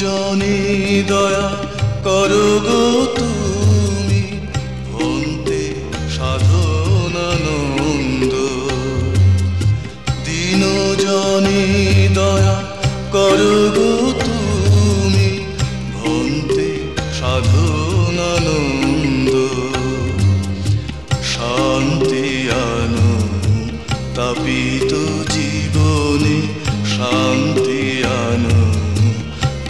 জনে দয়া করো গো তুমি, ভন্তে সাধনানন্দ। দীন জনে দয়া করো গো তুমি, ভন্তে সাধনানন্দ। শান্তি আনো তাপিত জীবনে, শান্তি আনো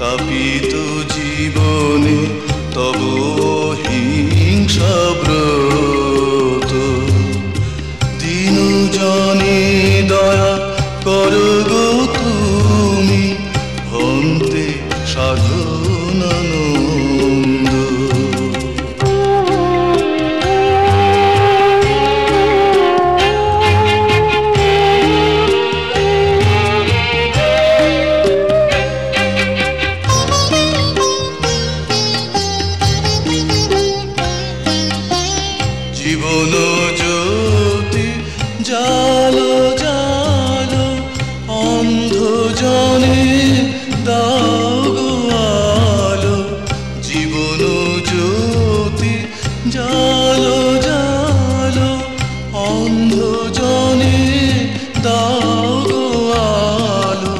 তাপিত জীবনে, তব হিংসা ব্রত। দীন জনে দয়া করো গো তুমি, ভন্তে সাধনানন্দ। জীবন জ্যোতি জালো জালো, অন্ধ জনে দাও গো আলো। জীবন জ্যোতি জালো জালো, অন্ধ জনে দাও গো আলো।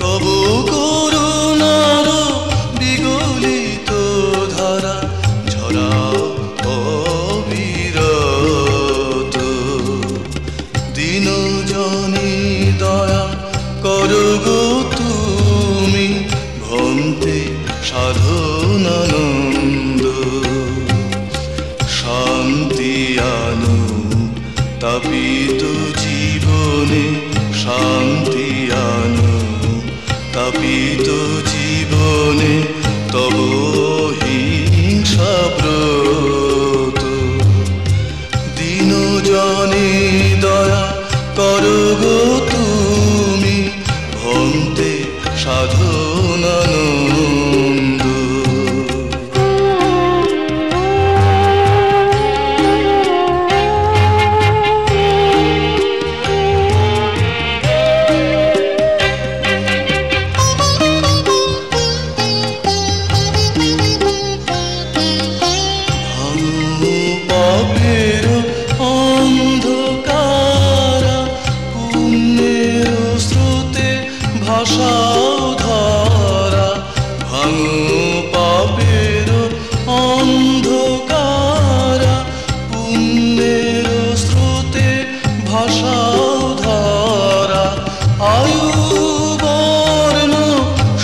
তব করুণার বিগলিত ধারা ঝরাও অবিরত। দীন জনে দয়া করো গো তুমি, ভন্তে সাধনানন্দ। শান্তি আনো তাপিত জীবনে, শান্তি আনো তাপিত জীবনে, তব হিংসা ব্রত। দীন জনে দয়া করো গো তুমি, ভন্তে সাধনানন্দ। পাপের অন্ধকারা, পুণ্যের স্রোতে ভাষাও ধারা। ভাঙো পাপের অন্ধকারা, পুণ্যের স্রোতে ভাষাও ধারা। আয়ু বর্ণ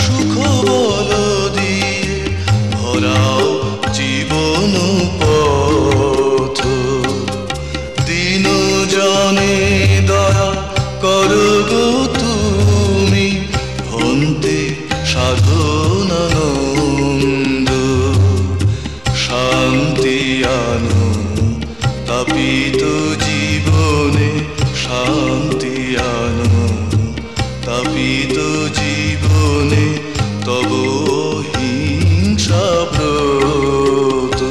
সুখ বল দিয়ে ভরাও জীবন পথ। দীন জনে দয়া করো গো তুমি, ভন্তে সাধনানন্দ। শান্তি আনো তাপিত জীবনে, শান্তি আনো তাপিত জীবনে, তব হিংসা ব্রত।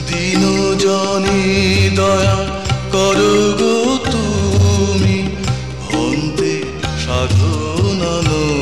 দীন জনে দয়া করো গো তুমি, ভন্তে সাধনানন্দ।